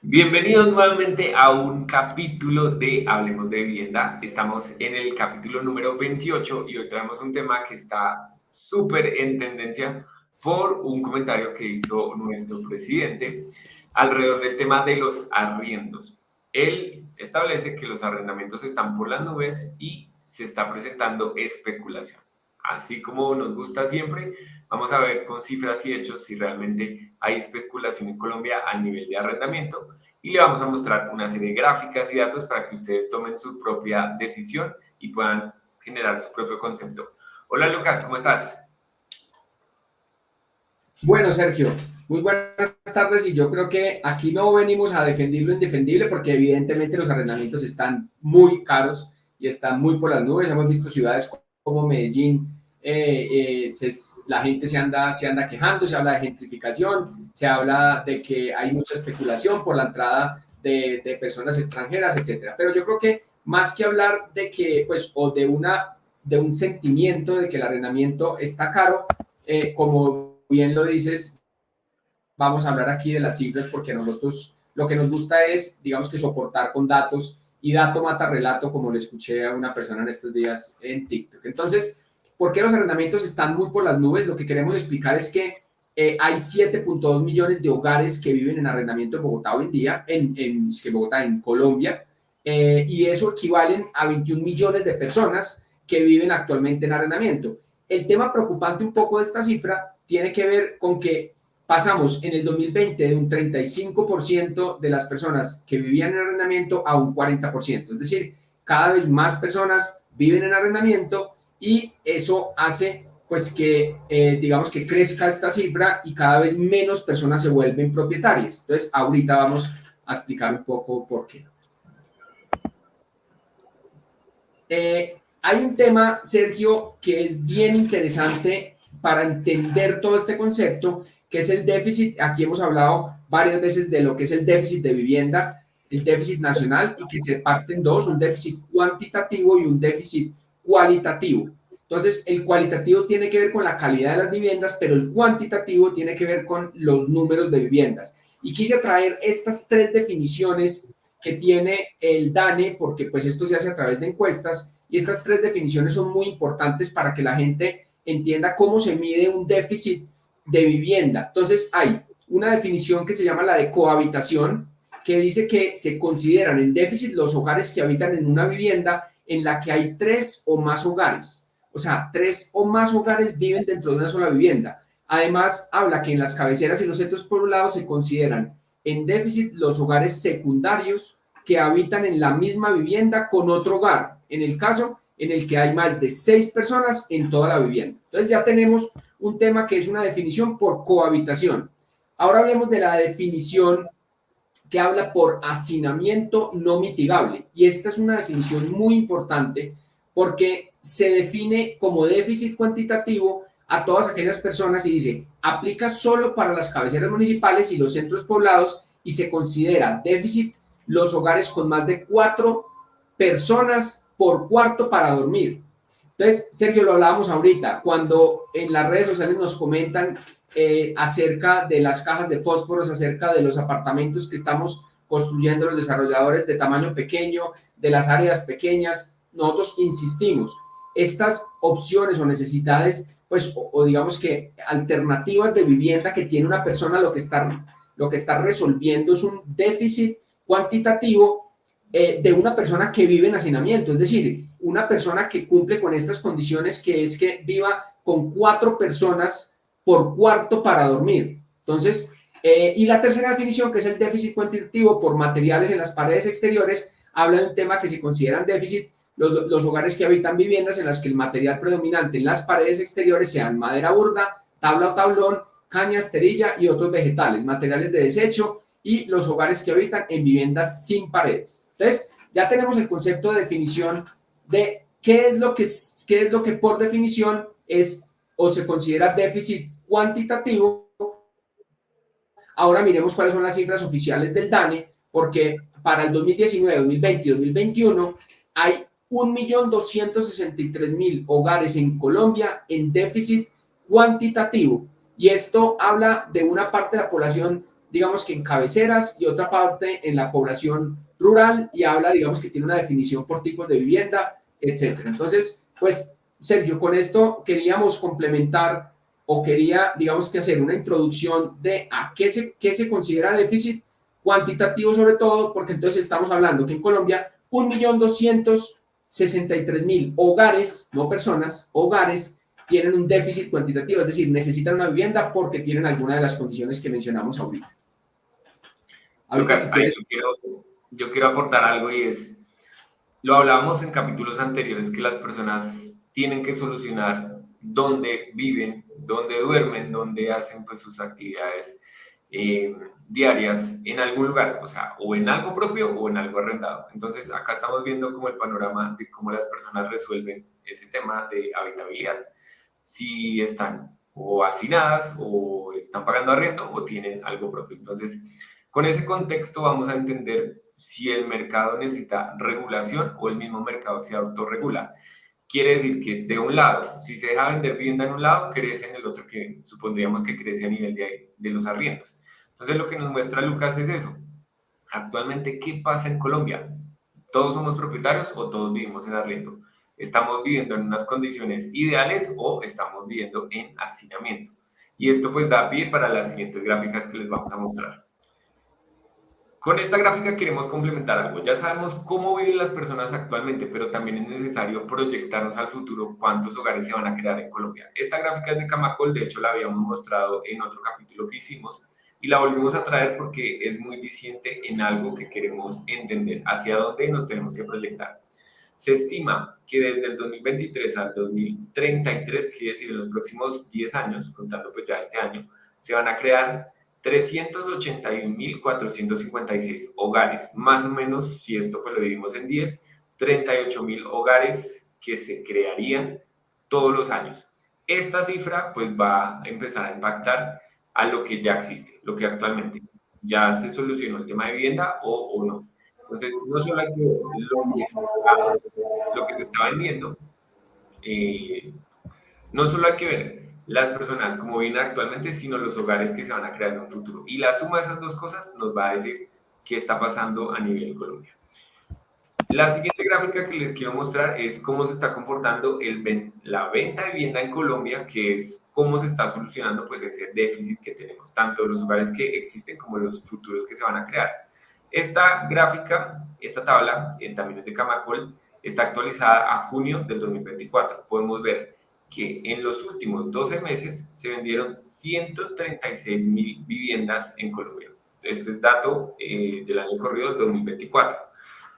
Bienvenidos nuevamente a un capítulo de Hablemos de Vivienda. Estamos en el capítulo número 28 y hoy traemos un tema que está súper en tendencia por un comentario que hizo nuestro presidente alrededor del tema de los arriendos. Él establece que los arrendamientos están por las nubes y se está presentando especulación. Así como nos gusta siempre, vamos a ver con cifras y hechos si realmente hay especulación en Colombia a nivel de arrendamiento y le vamos a mostrar una serie de gráficas y datos para que ustedes tomen su propia decisión y puedan generar su propio concepto. Hola Lucas, ¿cómo estás? Bueno, Sergio, muy buenas tardes y yo creo que aquí no venimos a defender lo indefendible porque evidentemente los arrendamientos están muy caros y están muy por las nubes. Hemos visto ciudades como Medellín, la gente se anda quejando, se habla de gentrificación, se habla de que hay mucha especulación por la entrada de personas extranjeras, etcétera. Pero yo creo que más que hablar de que, pues, o de un sentimiento de que el arrendamiento está caro, como bien lo dices, vamos a hablar aquí de las cifras porque a nosotros lo que nos gusta es, digamos que soportar con datos y dato mata relato, como le escuché a una persona en estos días en TikTok. Entonces, ¿por qué los arrendamientos están muy por las nubes? Lo que queremos explicar es que hay 7.2 millones de hogares que viven en arrendamiento en Bogotá hoy en día, en Colombia, y eso equivalen a 21 millones de personas que viven actualmente en arrendamiento. El tema preocupante un poco de esta cifra tiene que ver con que pasamos en el 2020 de un 35% de las personas que vivían en arrendamiento a un 40%. Es decir, cada vez más personas viven en arrendamiento y eso hace pues que digamos que crezca esta cifra y cada vez menos personas se vuelven propietarias. Entonces, ahorita vamos a explicar un poco por qué. Hay un tema, Sergio, que es bien interesante para entender todo este concepto, que es el déficit. Aquí hemos hablado varias veces de lo que es el déficit de vivienda, el déficit nacional, y que se parte en dos, un déficit cuantitativo y un déficit cualitativo. Entonces, el cualitativo tiene que ver con la calidad de las viviendas, pero el cuantitativo tiene que ver con los números de viviendas. Y quise traer estas tres definiciones que tiene el DANE, porque pues esto se hace a través de encuestas, y estas tres definiciones son muy importantes para que la gente entienda cómo se mide un déficit de vivienda. Entonces hay una definición que se llama la de cohabitación, que dice que se consideran en déficit los hogares que habitan en una vivienda en la que hay tres o más hogares. O sea, tres o más hogares viven dentro de una sola vivienda. Además, habla que en las cabeceras y los centros poblados se consideran en déficit los hogares secundarios que habitan en la misma vivienda con otro hogar, en el caso en el que hay más de 6 personas en toda la vivienda. Entonces ya tenemos un tema que es una definición por cohabitación. Ahora hablemos de la definición que habla por hacinamiento no mitigable. Y esta es una definición muy importante porque se define como déficit cuantitativo a todas aquellas personas y dice, aplica solo para las cabeceras municipales y los centros poblados y se considera déficit los hogares con más de 4 personas por cuarto para dormir. Entonces, Sergio, lo hablábamos ahorita, cuando en las redes sociales nos comentan acerca de las cajas de fósforos, acerca de los apartamentos que estamos construyendo los desarrolladores de tamaño pequeño, de las áreas pequeñas, nosotros insistimos, estas opciones o necesidades, pues, o digamos que alternativas de vivienda que tiene una persona, lo que está resolviendo es un déficit cuantitativo de una persona que vive en hacinamiento, es decir, una persona que cumple con estas condiciones, que es que viva con 4 personas por cuarto para dormir. Entonces, y la tercera definición, que es el déficit cuantitativo por materiales en las paredes exteriores, habla de un tema que se consideran déficit los hogares que habitan viviendas en las que el material predominante en las paredes exteriores sean madera burda, tabla o tablón, caña, esterilla y otros vegetales, materiales de desecho, y los hogares que habitan en viviendas sin paredes. Entonces, ya tenemos el concepto de definición de qué es lo que por definición es o se considera déficit cuantitativo. Ahora miremos cuáles son las cifras oficiales del DANE, porque para el 2019, 2020 y 2021 hay 1.263.000 hogares en Colombia en déficit cuantitativo. Y esto habla de una parte de la población digamos que en cabeceras y otra parte en la población rural y habla, digamos que tiene una definición por tipos de vivienda, etcétera. Entonces, pues, Sergio, con esto queríamos complementar o quería, digamos que hacer una introducción de a qué se considera déficit cuantitativo sobre todo, porque entonces estamos hablando que en Colombia 1.263.000 hogares, no personas, hogares, tienen un déficit cuantitativo, es decir, necesitan una vivienda porque tienen alguna de las condiciones que mencionamos ahorita. Ahorita, Lucas, si ahí quieres. yo quiero aportar algo y es, lo hablábamos en capítulos anteriores, que las personas tienen que solucionar dónde viven, dónde duermen, dónde hacen pues sus actividades diarias en algún lugar, o sea, o en algo propio o en algo arrendado. Entonces, acá estamos viendo como el panorama de cómo las personas resuelven ese tema de habitabilidad. Si están o hacinadas o están pagando arriendo o tienen algo propio. Entonces, con ese contexto vamos a entender si el mercado necesita regulación o el mismo mercado se autorregula. Quiere decir que de un lado, si se deja vender vivienda en un lado, crece en el otro, que supondríamos que crece a nivel de los arriendos. Entonces, lo que nos muestra Lucas es eso. Actualmente, ¿qué pasa en Colombia? ¿Todos somos propietarios o todos vivimos en arriendo? ¿Estamos viviendo en unas condiciones ideales o estamos viviendo en hacinamiento? Y esto pues da pie para las siguientes gráficas que les vamos a mostrar. Con esta gráfica queremos complementar algo. Ya sabemos cómo viven las personas actualmente, pero también es necesario proyectarnos al futuro cuántos hogares se van a crear en Colombia. Esta gráfica es de Camacol, de hecho la habíamos mostrado en otro capítulo que hicimos y la volvimos a traer porque es muy diciente en algo que queremos entender, hacia dónde nos tenemos que proyectar. Se estima que desde el 2023 al 2033, quiere decir en los próximos 10 años, contando pues ya este año, se van a crear 381.456 hogares, más o menos, si esto pues lo dividimos en 10, 38.000 hogares que se crearían todos los años. Esta cifra pues va a empezar a impactar a lo que ya existe, lo que actualmente ya se solucionó el tema de vivienda o no. Entonces, no solo hay que ver lo que se está vendiendo, no solo hay que ver las personas como viven actualmente, sino los hogares que se van a crear en un futuro. Y la suma de esas dos cosas nos va a decir qué está pasando a nivel Colombia. La siguiente gráfica que les quiero mostrar es cómo se está comportando la venta de vivienda en Colombia, que es cómo se está solucionando pues ese déficit que tenemos, tanto los hogares que existen como los futuros que se van a crear. Esta gráfica, esta tabla, también es de Camacol, está actualizada a junio del 2024. Podemos ver que en los últimos 12 meses se vendieron 136.000 viviendas en Colombia. Este es dato del año corrido del 2024.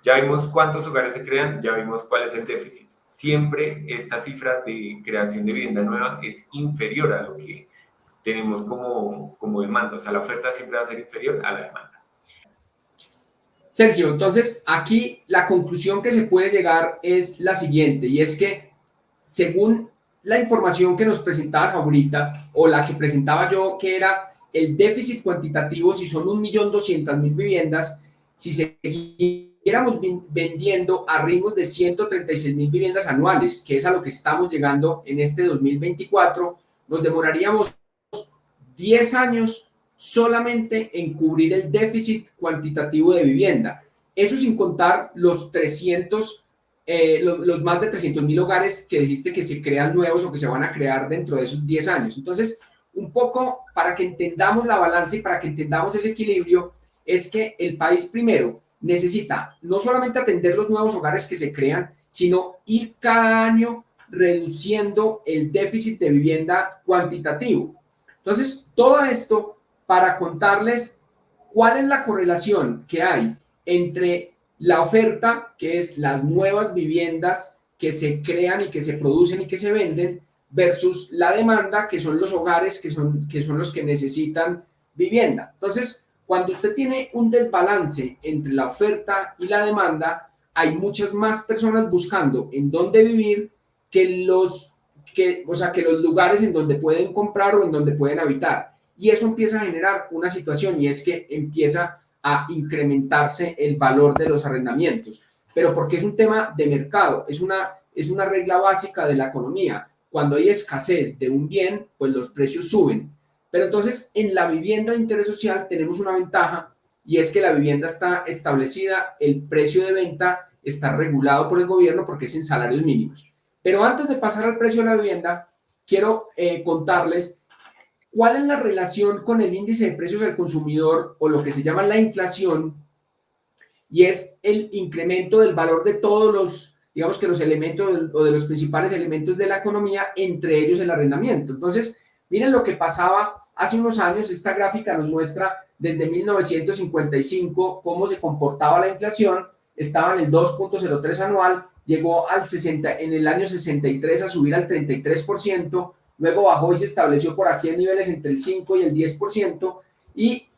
Ya vimos cuántos hogares se crean, ya vimos cuál es el déficit. Siempre esta cifra de creación de vivienda nueva es inferior a lo que tenemos como demanda. O sea, la oferta siempre va a ser inferior a la demanda. Sergio, entonces aquí la conclusión que se puede llegar es la siguiente, y es que según la información que nos presentabas ahorita, o la que presentaba yo, que era el déficit cuantitativo, si son 1.200.000 viviendas, si siguiéramos vendiendo a ritmos de 136.000 viviendas anuales, que es a lo que estamos llegando en este 2024, nos demoraríamos 10 años solamente en cubrir el déficit cuantitativo de vivienda. Eso sin contar los 300, los más de 300.000 hogares que dijiste que se crean nuevos o que se van a crear dentro de esos 10 años. Entonces, un poco para que entendamos la balanza y para que entendamos ese equilibrio, es que el país primero necesita no solamente atender los nuevos hogares que se crean, sino ir cada año reduciendo el déficit de vivienda cuantitativo. Entonces, todo esto para contarles cuál es la correlación que hay entre la oferta, que es las nuevas viviendas que se crean y que se producen y que se venden, versus la demanda, que son los hogares que son los que necesitan vivienda. Entonces, cuando usted tiene un desbalance entre la oferta y la demanda, hay muchas más personas buscando en dónde vivir que o sea, que los lugares en donde pueden comprar o en donde pueden habitar. Y eso empieza a generar una situación, y es que empieza a incrementarse el valor de los arrendamientos. Pero porque es un tema de mercado, es una regla básica de la economía. Cuando hay escasez de un bien, pues los precios suben. Pero entonces en la vivienda de interés social tenemos una ventaja y es que la vivienda está establecida, el precio de venta está regulado por el gobierno porque es en salarios mínimos. Pero antes de pasar al precio de la vivienda, quiero contarles cuál es la relación con el índice de precios del consumidor o lo que se llama la inflación, y es el incremento del valor de todos los, digamos que los elementos o de los principales elementos de la economía, entre ellos el arrendamiento. Entonces, miren lo que pasaba hace unos años. Esta gráfica nos muestra desde 1955 cómo se comportaba la inflación. Estaba en el 2.03 anual, llegó al 60, en el año 63 a subir al 33%, luego bajó y se estableció por aquí en niveles entre el 5 y el 10%, y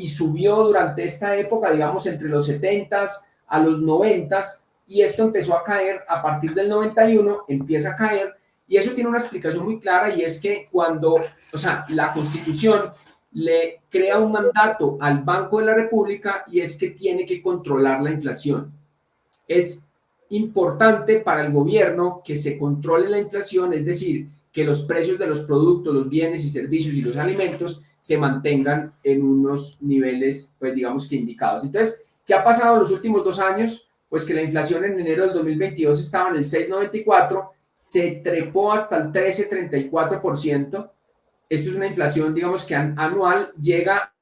subió durante esta época, digamos, entre los 70s a los 90s, y esto empezó a caer a partir del 91, empieza a caer, y eso tiene una explicación muy clara, y es que cuando, o sea, la Constitución le crea un mandato al Banco de la República, y es que tiene que controlar la inflación. Es importante para el gobierno que se controle la inflación, es decir, que los precios de los productos, los bienes y servicios y los alimentos se mantengan en unos niveles, pues digamos que indicados. Entonces, ¿qué ha pasado en los últimos 2 años? Pues que la inflación en enero del 2022 estaba en el 6,94, se trepó hasta el 13,34%. Esto es una inflación, digamos que anual, llega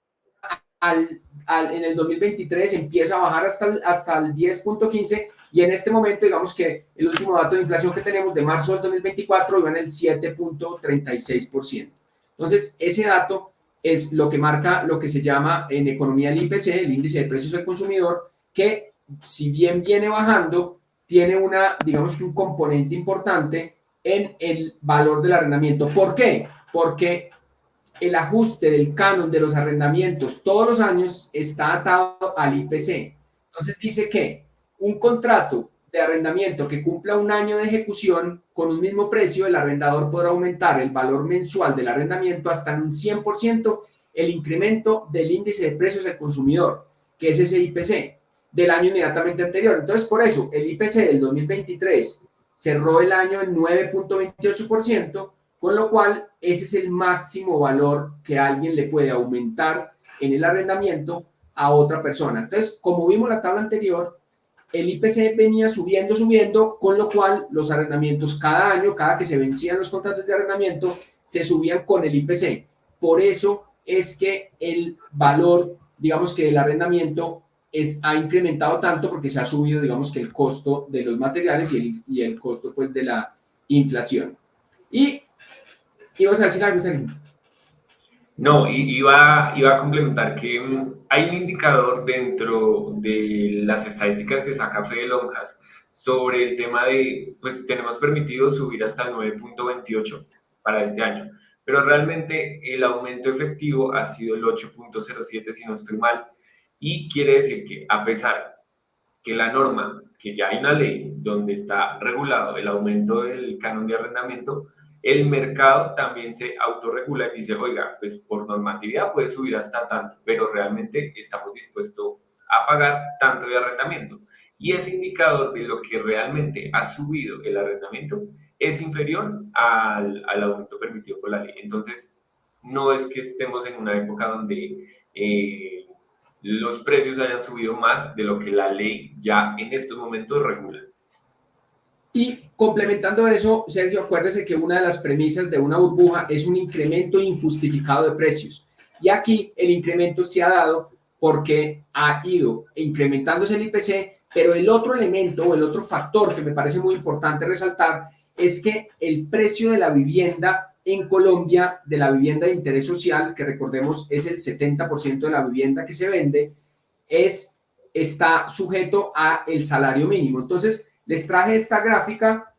en el 2023, empieza a bajar hasta el 10,15%, y en este momento, digamos que el último dato de inflación que tenemos de marzo del 2024 iba en el 7,36%. Entonces, ese dato es lo que marca lo que se llama en economía el IPC, el índice de precios del consumidor, que si bien viene bajando, tiene digamos que un componente importante en el valor del arrendamiento. ¿Por qué? Porque el ajuste del canon de los arrendamientos todos los años está atado al IPC. Entonces dice que un contrato de arrendamiento que cumpla un año de ejecución con un mismo precio, el arrendador podrá aumentar el valor mensual del arrendamiento hasta en un 100% el incremento del índice de precios del consumidor, que es ese IPC, del año inmediatamente anterior. Entonces, por eso, el IPC del 2023 cerró el año en 9,28%, con lo cual ese es el máximo valor que alguien le puede aumentar en el arrendamiento a otra persona. Entonces, como vimos en la tabla anterior, el IPC venía subiendo, con lo cual los arrendamientos cada año, cada que se vencían los contratos de arrendamiento, se subían con el IPC. Por eso es que el valor, digamos que del arrendamiento ha incrementado tanto, porque se ha subido, digamos que el costo de los materiales y el costo pues de la inflación. Y ibas a decir algo, Sergio. No, iba a complementar que hay un indicador dentro de las estadísticas que saca Fede Lonjas sobre el tema de, pues tenemos permitido subir hasta el 9,28 para este año, pero realmente el aumento efectivo ha sido el 8,07 si no estoy mal, y quiere decir que a pesar que la norma, que ya hay una ley donde está regulado el aumento del canon de arrendamiento, el mercado también se autorregula y dice, oiga, pues por normatividad puede subir hasta tanto, pero realmente estamos dispuestos a pagar tanto de arrendamiento. Y ese indicador de lo que realmente ha subido el arrendamiento es inferior al aumento permitido por la ley. Entonces, no es que estemos en una época donde los precios hayan subido más de lo que la ley ya en estos momentos regula. Y complementando eso, Sergio, acuérdese que una de las premisas de una burbuja es un incremento injustificado de precios. Y aquí el incremento se ha dado porque ha ido incrementándose el IPC, pero el otro elemento o el otro factor que me parece muy importante resaltar es que el precio de la vivienda en Colombia, de la vivienda de interés social, que recordemos es el 70% de la vivienda que se vende, está sujeto al salario mínimo. Entonces, les traje esta gráfica,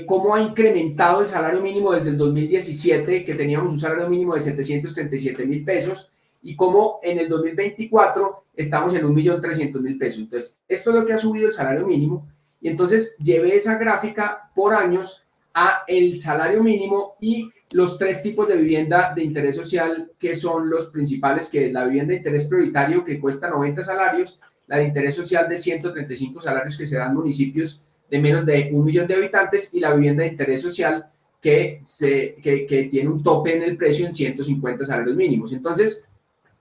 cómo ha incrementado el salario mínimo desde el 2017, que teníamos un salario mínimo de 737,000 pesos, y cómo en el 2024 estamos en 1,300,000 pesos. Entonces, esto es lo que ha subido el salario mínimo, y entonces llevé esa gráfica por años a el salario mínimo y los 3 tipos de vivienda de interés social, que son los principales, que es la vivienda de interés prioritario, que cuesta 90 salarios, la de interés social de 135 salarios que se dan en municipios de menos de 1 millón de habitantes, y la vivienda de interés social que tiene un tope en el precio en 150 salarios mínimos. Entonces,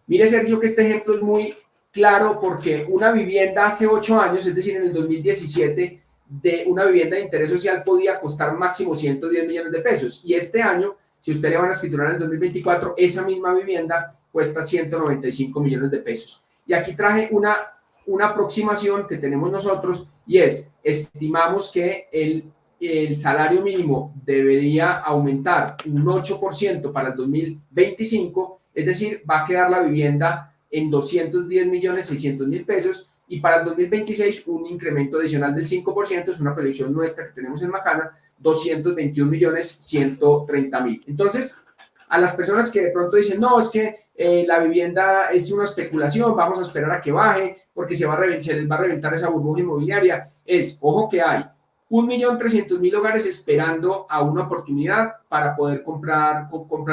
mire, Sergio, que este ejemplo es muy claro porque una vivienda hace 8 años, es decir, en el 2017, de una vivienda de interés social podía costar máximo 110 millones de pesos. Y este año, si usted le van a escriturar en el 2024, esa misma vivienda cuesta 195 millones de pesos. Y aquí traje una aproximación que tenemos nosotros y estimamos que el salario mínimo debería aumentar un 8% para el 2025, es decir, va a quedar la vivienda en 210 millones 600 mil pesos y para el 2026 un incremento adicional del 5%, es una proyección nuestra que tenemos en Macana, 221 millones 130 mil. Entonces, a las personas que de pronto dicen, no, es que la vivienda es una especulación, vamos a esperar a que baje porque se les va a reventar esa burbuja inmobiliaria, ojo que hay 1.300.000 hogares esperando a una oportunidad para poder comprar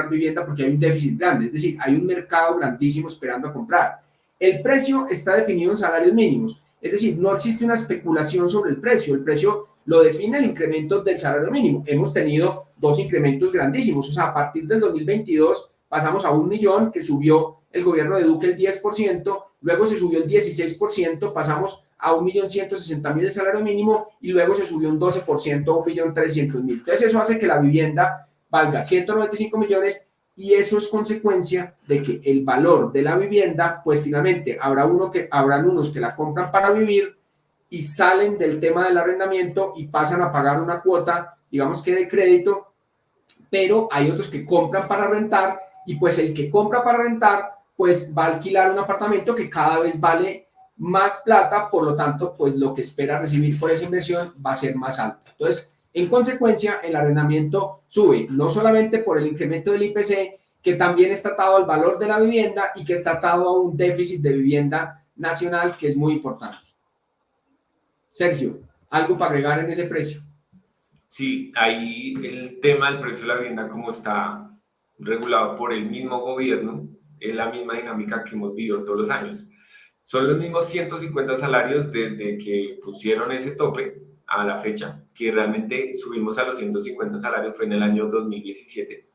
vivienda porque hay un déficit grande, es decir, hay un mercado grandísimo esperando a comprar. El precio está definido en salarios mínimos, es decir, no existe una especulación sobre el precio lo define el incremento del salario mínimo. Hemos tenido 2 incrementos grandísimos, o sea, a partir del 2022 pasamos a 1 millón que subió el gobierno de Duque el 10%, luego se subió el 16%, pasamos a 1.160.000 el salario mínimo y luego se subió un 12% a 1.300.000. Entonces eso hace que la vivienda valga 195 millones y eso es consecuencia de que el valor de la vivienda, pues finalmente habrán unos que la compran para vivir y salen del tema del arrendamiento y pasan a pagar una cuota, digamos que de crédito, pero hay otros que compran para rentar y pues el que compra para rentar pues va a alquilar un apartamento que cada vez vale más plata, por lo tanto pues lo que espera recibir por esa inversión va a ser más alto. Entonces, en consecuencia, el arrendamiento sube no solamente por el incremento del IPC, que también está atado al valor de la vivienda y que está atado a un déficit de vivienda nacional que es muy importante. Sergio, ¿algo para agregar en ese precio? Sí, ahí el tema del precio de la vivienda, como está regulado por el mismo gobierno, es la misma dinámica que hemos vivido todos los años. Son los mismos 150 salarios desde que pusieron ese tope a la fecha, que realmente subimos a los 150 salarios fue en el año 2017.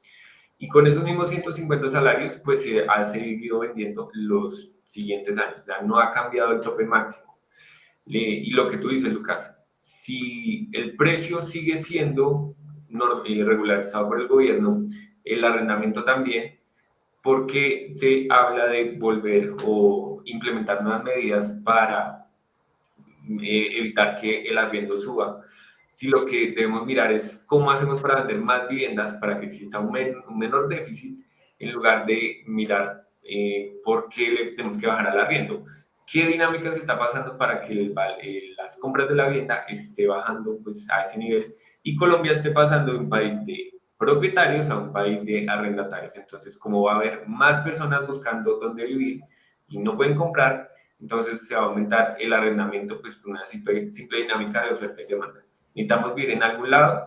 Y con esos mismos 150 salarios, pues se ha seguido vendiendo los siguientes años. O sea, no ha cambiado el tope máximo. Y lo que tú dices, Lucas, si el precio sigue siendo regularizado por el gobierno, el arrendamiento también, porque se habla de volver o implementar nuevas medidas para evitar que el arriendo suba. Si lo que debemos mirar es cómo hacemos para vender más viviendas para que exista un menor déficit, en lugar de mirar por qué le tenemos que bajar al arriendo. ¿Qué dinámica se está pasando para que las compras de la vivienda esté bajando pues, a ese nivel y Colombia esté pasando de un país de propietarios a un país de arrendatarios? Entonces, como va a haber más personas buscando dónde vivir y no pueden comprar, entonces se va a aumentar el arrendamiento pues, por una simple dinámica de oferta y demanda. Necesitamos vivir en algún lado,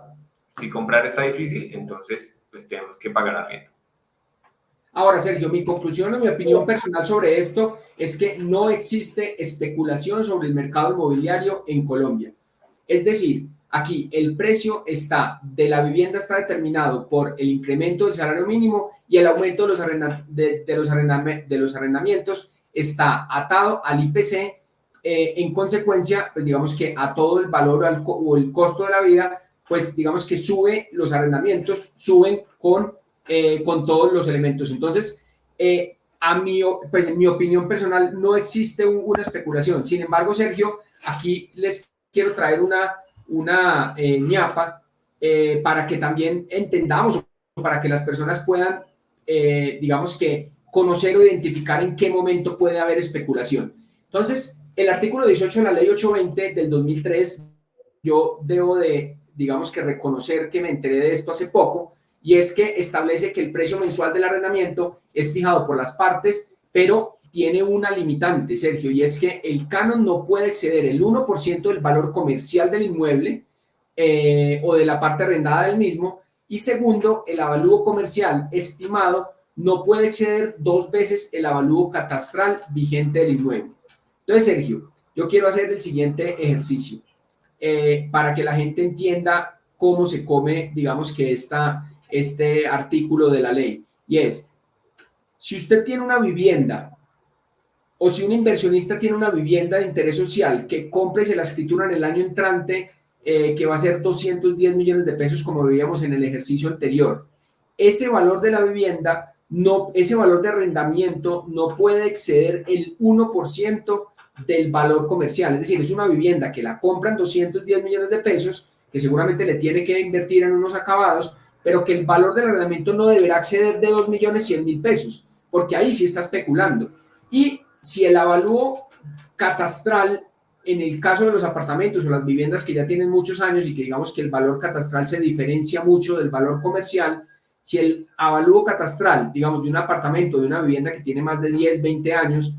si comprar está difícil, entonces pues tenemos que pagar arriendo. Ahora, Sergio, mi conclusión o mi opinión personal sobre esto es que no existe especulación sobre el mercado inmobiliario en Colombia. Es decir, aquí el precio de la vivienda está determinado por el incremento del salario mínimo y el aumento de los arrendamientos está atado al IPC. En consecuencia, pues digamos que a todo el valor o el costo de la vida, pues digamos que los arrendamientos suben con todos los elementos. Entonces, pues en mi opinión personal, no existe una especulación. Sin embargo, Sergio, aquí les quiero traer una ñapa para que también entendamos, para que las personas puedan, digamos que, conocer o identificar en qué momento puede haber especulación. Entonces, el artículo 18 de la ley 820 del 2003, yo debo digamos que reconocer que me enteré de esto hace poco, y es que establece que el precio mensual del arrendamiento es fijado por las partes, pero tiene una limitante, Sergio, y es que el canon no puede exceder el 1% del valor comercial del inmueble o de la parte arrendada del mismo, y segundo, el avalúo comercial estimado no puede exceder 2 veces el avalúo catastral vigente del inmueble. Entonces, Sergio, yo quiero hacer el siguiente ejercicio para que la gente entienda cómo se come, digamos que este artículo de la ley. Y es, si usted tiene una vivienda o si un inversionista tiene una vivienda de interés social que compre y se la escritura en el año entrante, que va a ser 210 millones de pesos como veíamos en el ejercicio anterior, ese valor de la vivienda, no, ese valor de arrendamiento no puede exceder el 1% del valor comercial. Es decir, es una vivienda que la compran 210 millones de pesos, que seguramente le tiene que invertir en unos acabados, pero que el valor del arrendamiento no deberá exceder de 2.100.000 pesos, porque ahí sí está especulando. Y si el avalúo catastral, en el caso de los apartamentos o las viviendas que ya tienen muchos años y que digamos que el valor catastral se diferencia mucho del valor comercial, si el avalúo catastral, digamos, de un apartamento, de una vivienda que tiene más de 10, 20 años,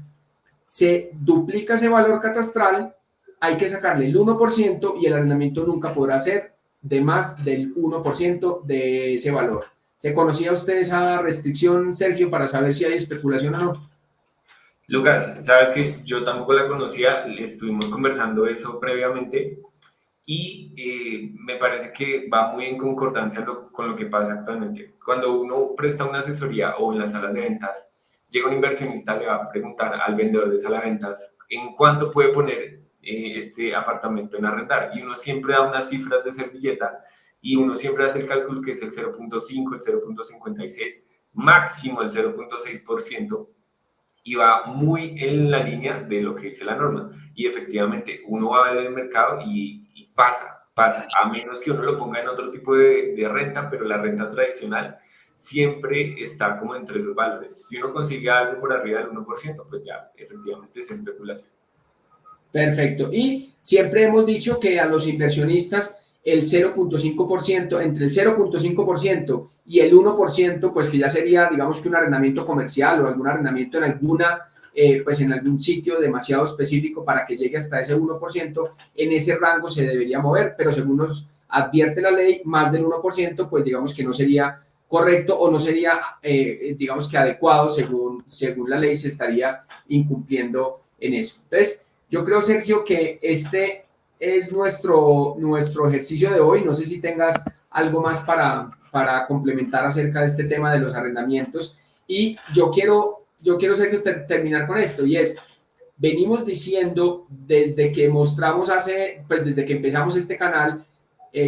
se duplica ese valor catastral, hay que sacarle el 1% y el arrendamiento nunca podrá ser de más del 1% de ese valor. ¿Se conocía usted esa restricción, Sergio, para saber si hay especulación o no? Lucas, sabes que yo tampoco la conocía, estuvimos conversando eso previamente y me parece que va muy en concordancia con lo que pasa actualmente. Cuando uno presta una asesoría o en las salas de ventas, llega un inversionista, le va a preguntar al vendedor de sala de ventas en cuánto puede poner este apartamento en arrendar y uno siempre da unas cifras de servilleta y uno siempre hace el cálculo que es el 0.5, el 0.56, máximo el 0.6% y va muy en la línea de lo que dice la norma. Y efectivamente, uno va a ver el mercado y pasa, a menos que uno lo ponga en otro tipo de renta, pero la renta tradicional siempre está como entre esos valores. Si uno consigue algo por arriba del 1%, pues ya efectivamente es especulación. Perfecto. Y siempre hemos dicho que a los inversionistas el 0.5%, entre el 0.5% y el 1%, pues que ya sería, digamos que un arrendamiento comercial o algún arrendamiento en pues en algún sitio demasiado específico para que llegue hasta ese 1%, en ese rango se debería mover, pero según nos advierte la ley, más del 1%, pues digamos que no sería correcto o no sería, digamos que adecuado según la ley se estaría incumpliendo en eso. Entonces, yo creo, Sergio, que este es nuestro ejercicio de hoy. No sé si tengas algo más para complementar acerca de este tema de los arrendamientos. Y yo quiero Sergio, terminar con esto, y es, venimos diciendo desde que pues desde que empezamos este canal,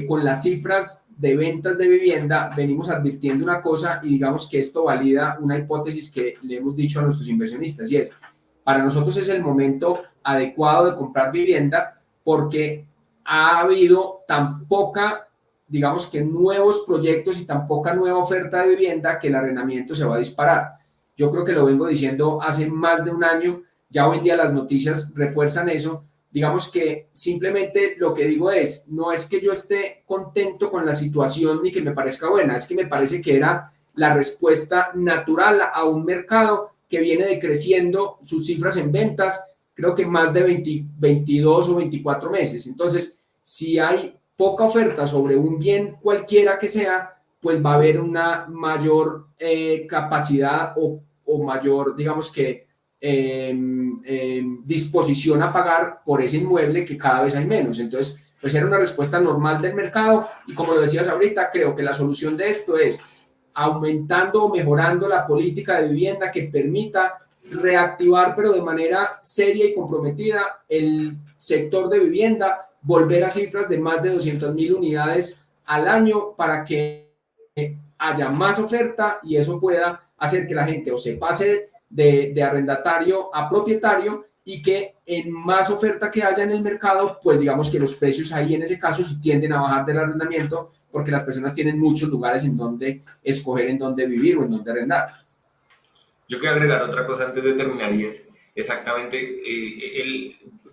con las cifras de ventas de vivienda, venimos advirtiendo una cosa y digamos que esto valida una hipótesis que le hemos dicho a nuestros inversionistas, y es, para nosotros es el momento adecuado de comprar vivienda porque ha habido tan poca, digamos que nuevos proyectos y tan poca nueva oferta de vivienda que el arrendamiento se va a disparar. Yo creo que lo vengo diciendo hace más de un año, ya hoy en día las noticias refuerzan eso. Digamos que simplemente lo que digo es, no es que yo esté contento con la situación ni que me parezca buena, es que me parece que era la respuesta natural a un mercado que viene decreciendo sus cifras en ventas, creo que más de 22 o 24 meses. Entonces, si hay poca oferta sobre un bien cualquiera que sea, pues va a haber una mayor capacidad o mayor, digamos que, disposición a pagar por ese inmueble que cada vez hay menos. Entonces, pues era una respuesta normal del mercado y como lo decías ahorita, creo que la solución de esto es aumentando o mejorando la política de vivienda que permita reactivar, pero de manera seria y comprometida, el sector de vivienda, volver a cifras de más de 200.000 unidades al año para que haya más oferta y eso pueda hacer que la gente o se pase de arrendatario a propietario y que en más oferta que haya en el mercado, pues digamos que los precios ahí en ese caso tienden a bajar del arrendamiento porque las personas tienen muchos lugares en donde escoger, en donde vivir o en donde arrendar. Yo quiero agregar otra cosa antes de terminar y es exactamente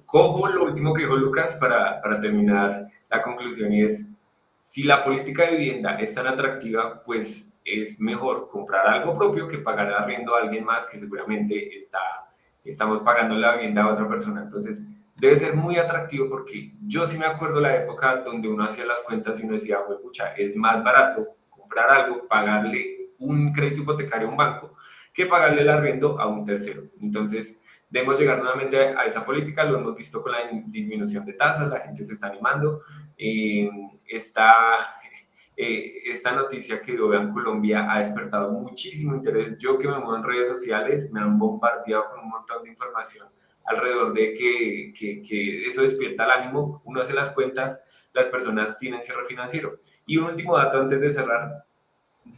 cojo lo último que dijo Lucas para terminar la conclusión y es, si la política de vivienda es tan atractiva, pues es mejor comprar algo propio que pagar arriendo a alguien más que seguramente estamos pagando la vivienda a otra persona. Entonces, debe ser muy atractivo porque yo sí me acuerdo la época donde uno hacía las cuentas y uno decía, pucha, es más barato comprar algo, pagarle un crédito hipotecario a un banco que pagarle el arriendo a un tercero. Entonces, Debemos llegar nuevamente a esa política, lo hemos visto con la disminución de tasas, la gente se está animando. Esta noticia que dio en Colombia ha despertado muchísimo interés. Yo que me muevo en redes sociales, me han bombardeado con un montón de información alrededor de que eso despierta el ánimo, uno hace las cuentas, las personas tienen cierre financiero. Y un último dato antes de cerrar,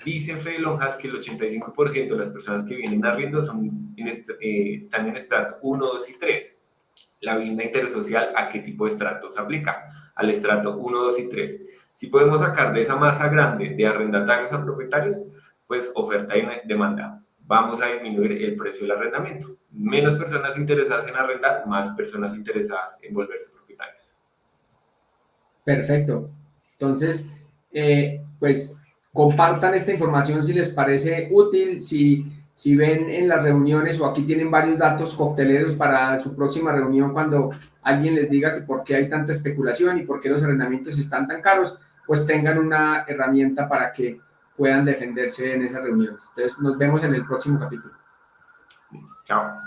dice Fede Lonjas que el 85% de las personas que vienen arriendo están en estrato 1, 2 y 3. La vivienda intersocial, ¿a qué tipo de estratos aplica? Al estrato 1, 2 y 3. Si podemos sacar de esa masa grande de arrendatarios a propietarios, pues oferta y demanda. Vamos a disminuir el precio del arrendamiento. Menos personas interesadas en arrendar, más personas interesadas en volverse propietarios. Perfecto. Entonces, pues compartan esta información si les parece útil, si ven en las reuniones o aquí tienen varios datos cocteleros para su próxima reunión cuando alguien les diga que por qué hay tanta especulación y por qué los arrendamientos están tan caros, pues tengan una herramienta para que puedan defenderse en esas reuniones. Entonces, nos vemos en el próximo capítulo. Chao.